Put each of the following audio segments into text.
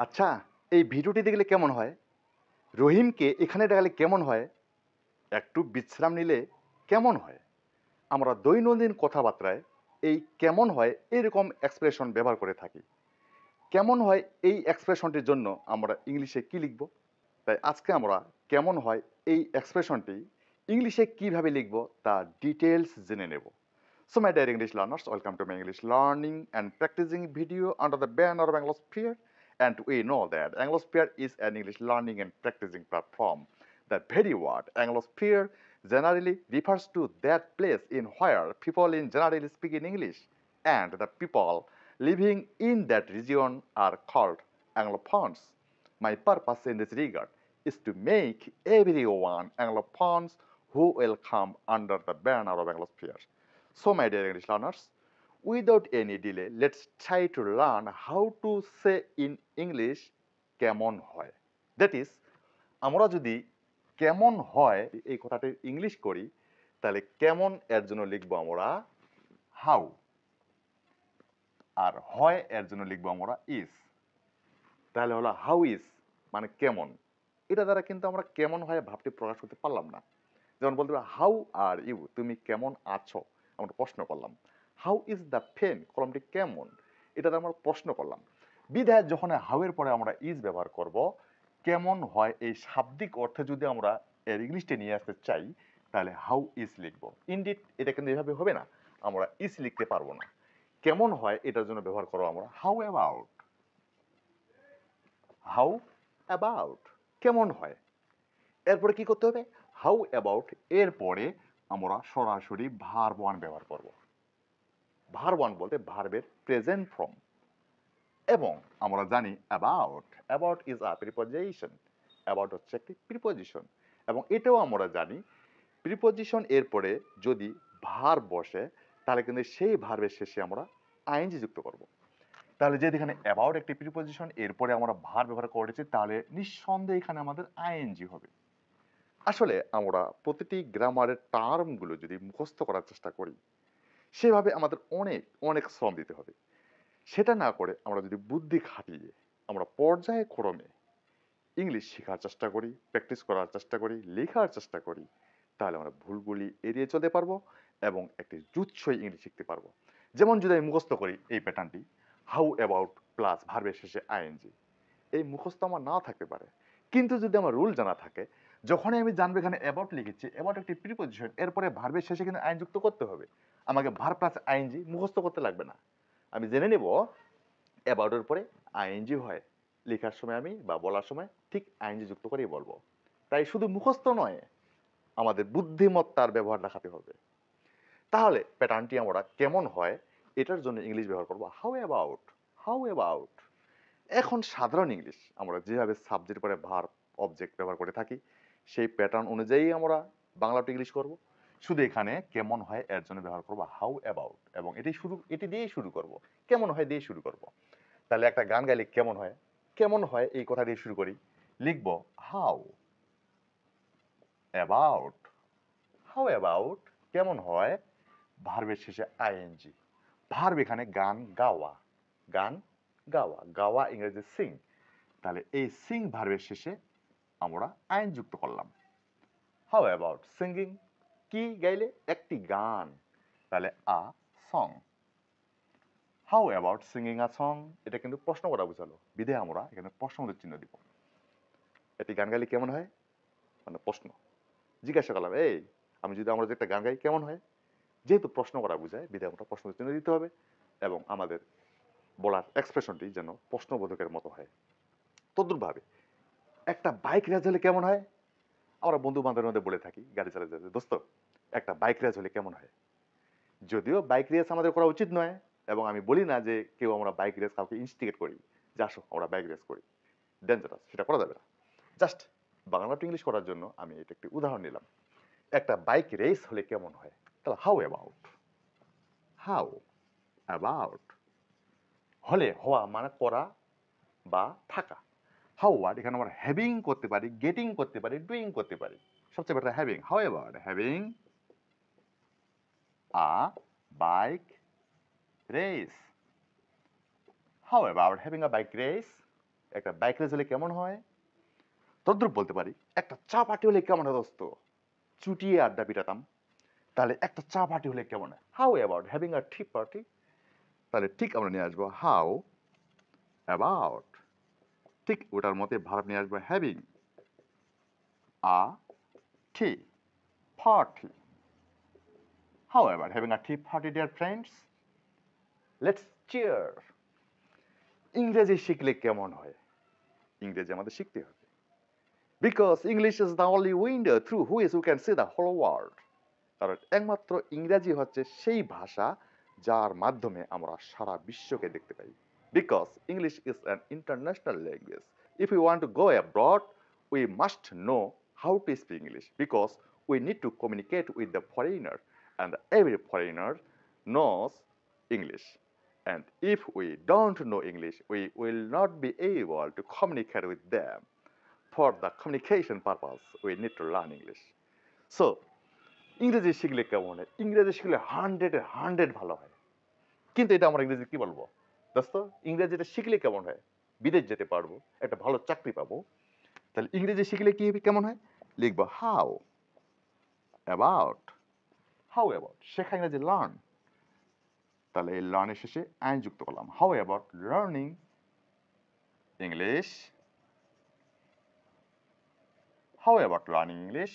আচ্ছা, এই ভিডিওটি দেখলে কেমন হয়? রহিমকে এখানে ডাকলে কেমন হয়? একটু বিশ্রাম নিলে কেমন হয়? আমরা দৈনন্দিন কথাবার্তায় এই কেমন হয় এরকম এক্সপ্রেশন ব্যবহার করে থাকি। কেমন হয় এই এক্সপ্রেশনটির জন্য আমরা ইংলিশে কি লিখব? তাই আজকে আমরা কেমন হয় এই এক্সপ্রেশনটি ইংলিশে কিভাবে লিখব তা ডিটেইলস জেনে নেব। So my dear English learners, welcome to my English learning and practicing video under the banner of Anglosphere. And we know that Anglosphere is an English learning and practicing platform. The very word Anglosphere generally refers to that place in where people in generally speak in English, and the people living in that region are called Anglophones. My purpose in this regard is to make everyone Anglophones who will come under the banner of Anglosphere. So, my dear English learners, without any delay, let's try to learn how to say in English কেমন হয়। That is, আমরা যদি কেমন হয় এই কথাটির English করি তাহলে কেমন এর জন্য লিখবো আমরা হাউ, আর হয় এর জন্য লিখবো আমরা ইজ। তাহলে হলো হাউ ইজ মানে কেমন। এটা দ্বারা কিন্তু আমরা কেমন হয় ভাবটি প্রকাশ করতে পারলাম না। যেমন বলতে পারি হাউ আর ইউ, তুমি কেমন আছো, আমরা প্রশ্ন করলাম। হাউ ইজ দ্য পেন, কলমটি কেমন, এটা আমরা প্রশ্ন করলাম। বিধায় যখন হাউ এর পরে আমরা ইজ ব্যবহার করব, কেমন হয় এই শাব্দিক অর্থে যদি আমরা এর ইংলিশটা নিয়ে আসতে চাই তাহলে হাউ ইজ লিখব। ইনডিড এটা কিন্তু এভাবে হবে না, আমরা ইজ লিখতে পারবো না। কেমন হয় এটার জন্য ব্যবহার করবো আমরা হাউ অ্যাবাউট। হাউ অ্যাবাউট কেমন হয়। এরপরে কি করতে হবে, হাউ অ্যাবাউট এরপরে আমরা সরাসরি ভার্ব ওয়ান ব্যবহার করব। ভার্ব ওয়ান বলতে ভার্বের প্রেজেন্ট ফর্ম। এবং আমরা জানি about, about is a preposition, about হচ্ছে একটি প্রিপোজিশন। এবং এটাও আমরা জানি প্রিপোজিশন এরপরে যদি ভার্ব বসে তাহলে কিন্তু সেই ভার্বের শেষে আমরা আইএনজি যুক্ত করব। তাহলে যদি এখানে অ্যাবাউট একটি প্রিপোজিশন এরপরে আমরা ভার্ব ব্যবহার করেছি তাহলে নিঃসন্দেহে এখানে আমাদের আইএনজি হবে। আসলে আমরা প্রতিটি গ্রামারের টার্মগুলো যদি মুখস্থ করার চেষ্টা করি সেভাবে আমাদের অনেক অনেক শ্রম দিতে হবে। সেটা না করে আমরা যদি বুদ্ধি খাটিয়ে আমরা পর্যায়ক্রমে ইংলিশ শেখার চেষ্টা করি, প্র্যাকটিস করার চেষ্টা করি, লেখার চেষ্টা করি, তাহলে আমরা ভুলগুলি এড়িয়ে চলতে পারবো এবং একটি জুৎসই ইংলিশ শিখতে পারবো। যেমন যদি আমি মুখস্থ করি এই প্যাটার্নটি, হাউ অ্যাবাউট প্লাস ভার্বের শেষে আইএনজি, এই মুখস্থ আমার না থাকতে পারে, কিন্তু যদি আমার রুল জানা থাকে, যখনই আমি জানবো এখানে অ্যাবাউট লিখেছি, অ্যাবাউট একটি প্রিপোজিশন, এরপরে ভার্বের শেষে কিন্তু আইন যুক্ত করতে হবে, আমাকে ভার্ব প্লাস আইএনজি মুখস্থ করতে লাগবে না। আমি জেনে নেব অ্যাবাউটের পরে আইএনজি হয়, লেখার সময় আমি বা বলার সময় ঠিক আইএনজি যুক্ত করেই বলবো। তাই শুধু মুখস্থ নয়, আমাদের বুদ্ধিমত্তার ব্যবহার দেখাতে হবে। তাহলে প্যাটার্নটি আমরা কেমন হয় এটার জন্য ইংলিশ ব্যবহার করবো হাউ অ্যাবাউট। হাউ অ্যাবাউট এখন সাধারণ ইংলিশ আমরা যেভাবে সাবজেক্ট পরে ভার্ব অবজেক্ট ব্যবহার করে থাকি সেই প্যাটার্ন অনুযায়ী আমরা বাংলাটা ইংলিশ করব। শুধু এখানে কেমন হয় এর জন্য ব্যবহার করবো হাউ অ্যাবাউট এবং এটি দিয়েই শুরু করব। কেমন হয় দিয়ে শুরু করব। তাহলে একটা গান গাইলে কেমন হয়, কেমন হয় এই কথা দিয়ে শুরু করি, লিখবো হাউ অ্যাবাউট। হাউ অ্যাবাউট কেমন হয়, ভার্বের শেষে আইএনজি। ভার্ব এখানে গান গাওয়া, গান গাওয়া, গাওয়া ইংরেজি সিং। তাহলে এই সিং ভার্বের শেষে আমরা আইন যুক্ত করলাম। হাউ অ্যাবাউট সিঙ্গিং, কি গাইলে, একটি গান, তাহলে a song. How about singing a song, এটা কিন্তু প্রশ্ন করা বোঝালো, বিধে আমরা এখানে প্রশ্নবোধক চিহ্ন দিব। একটি গান গাইলে কেমন হয় মানে প্রশ্ন, জিজ্ঞাসা করলাম এই আমরা যে একটা গান গাই কেমন হয়, যেহেতু প্রশ্ন করা বোঝায় বিধে আমরা প্রশ্নবোধক চিহ্ন দিতে হবে এবং আমাদের বলার এক্সপ্রেশনটি যেন প্রশ্নবোধকের মতো হয়। তদ্রুপভাবে একটা বাইক রেস হলে কেমন হয়, আমরা বন্ধু বান্ধবের মধ্যে বলে থাকি গাড়ি চালাতে চালাতে, দোস্ত একটা বাইক রেস হলে কেমন হয়। যদিও বাইক রেস আমাদের করা উচিত নয় এবং আমি বলি না যে কেউ আমরা বাইক রেস কাউকে ইনস্টিগেট করি যে আসো আমরা বাইক রেস করি, ডেঞ্জারাস, সেটা করা যাবে না। জাস্ট বাংলা টু ইংলিশ করার জন্য আমি এটা একটি উদাহরণ নিলাম। একটা বাইক রেস হলে কেমন হয়, তাহলে হাউ অ্যাবাউট। হাউ অ্যাবাউট হলে, হওয়া মানে করা বা থাকা। হাউ ওয়ার্ড এখানে আমরা হ্যাভিং করতে পারি, গেটিং করতে পারি, ডুইং করতে পারি। সবচেয়ে better having. How ever having a bike race. How ever having a bike race একটা বাইক রেস হলে কেমন হয়? তদ্রুপ বলতে পারি একটা চা পার্টি হলে কেমন হয় দোস্ত? চুটিয়ে আড্ডা পিটাতাম। তাহলে একটা চা পার্টি হলে কেমন হয়? How about having a tea party? তাহলে ঠিক আমরা নিয়ে আসবো হাউ অ্যাবাউট, ঠিক ওটার মধ্যে ভার্ব নিয়ে আসবো having a tea party. How about having a tea party dear friends? Let's cheer. ইংরেজি শিখলে কেমন হয়? ইংরেজি আমাদের শিখতে হবে। Because English is the only window through which you can see the whole world. কারণ একমাত্র ইংরেজি হচ্ছে সেই ভাষা যার মাধ্যমে আমরা সারা বিশ্বকে দেখতে পাই। Because English is an international language. If you want to go abroad, we must know how to speak English, because we need to communicate with the foreigner, and every foreigner knows English. And if we don't know English, we will not be able to communicate with them. For the communication purpose, we need to learn English. So, ইংরেজি শিখলে কেমন হয়? ইংরেজি শিখলে 100 ভালো হয়। কিন্তু এটা আমরা ইংরেজি কি বলবো? দোস্ত, ইংরেজিটা শিখলে কেমন হয়? বিদেশ যেতে পারবো, একটা ভালো চাকরি পাবো। তাহলে ইংরেজি শিখলে কি হবে, কেমন হয়? লিখবো হাউ অ্যাবাউট। হাউ অ্যাবাউট শেখা ইংরেজি লার্ন। তাহলে এই লার্নের শেষে আইন যুক্ত করলাম। How about learning English? How about learning English?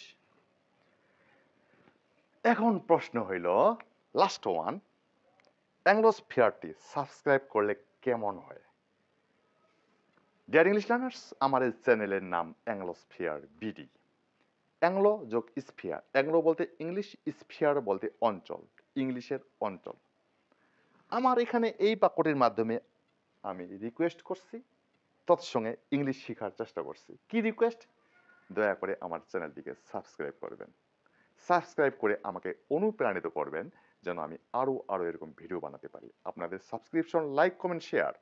এখন প্রশ্ন হইল লাস্ট ওয়ান, অ্যাংলোস্ফিয়ারটি সাবস্ক্রাইব করলে কেমন হয়? ডিয়ার ইংলিশ লার্নার্স, আমার এই চ্যানেলের নাম অ্যাংলোস্ফিয়ার বিডি। অ্যাংলো যোগ স্ফিয়ার, অ্যাংলো বলতে ইংলিশ, স্ফিয়ার বলতে অঞ্চল, ইংলিশের অঞ্চল। আমার এখানে এই বাক্যটির মাধ্যমে আমি রিকোয়েস্ট করছি, তৎসঙ্গে ইংলিশ শেখার চেষ্টা করছি। কি রিকোয়েস্ট? দয়া করে আমার চ্যানেলটিকে সাবস্ক্রাইব করবেন। সাবস্ক্রাইব করে আমাকে অনুপ্রাণিত করবেন যেন আমি আরো এরকম ভিডিও বানাতে পারি। আপনাদের সাবস্ক্রিপশন, লাইক, কমেন্ট, শেয়ার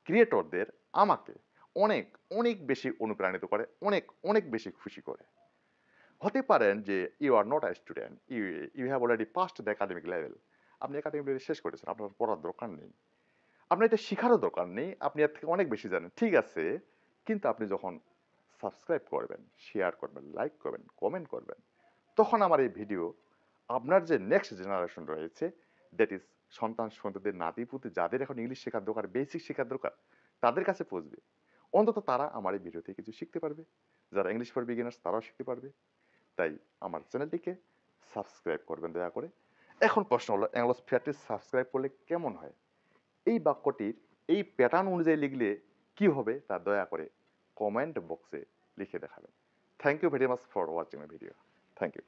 ক্রিয়েটরদের আমাকে অনেক অনেক বেশি অনুপ্রাণিত করে, অনেক বেশি খুশি করে। হতে পারেন যে you are not a student, you have already passed the academic level. আপনি একাডেমিক লেভেল শেষ করেছেন, আপনার পড়ার দরকার নেই, আপনার এটা শেখারও দরকার নেই, আপনি এর থেকে অনেক বেশি জানেন, ঠিক আছে। কিন্তু আপনি যখন সাবস্ক্রাইব করবেন, শেয়ার করবেন, লাইক করবেন, কমেন্ট করবেন, তখন আমার এই ভিডিও আপনার যে নেক্সট জেনারেশন রয়েছে, দ্যাট ইজ সন্তান সন্ততিদের নাতিপুতি, যাদের এখন ইংলিশ শেখার দরকার, বেসিক শেখার দরকার, তাদের কাছে পৌঁছবে। অন্তত তারা আমার এই ভিডিও থেকে কিছু শিখতে পারবে। যারা ইংলিশ ফর বিগিনার্স তারাও শিখতে পারবে। তাই আমার চ্যানেলটিকে সাবস্ক্রাইব করবেন দয়া করে। এখন প্রশ্ন হলো, অ্যাংলোস্ফিয়ারটি সাবস্ক্রাইব করলে কেমন হয়? এই বাক্যটির এই প্যাটার্ন অনুযায়ী লিখলে কি হবে তা দয়া করে কমেন্ট বক্সে লিখে দেখাবেন। Thank you very much for watching my video. Thank you.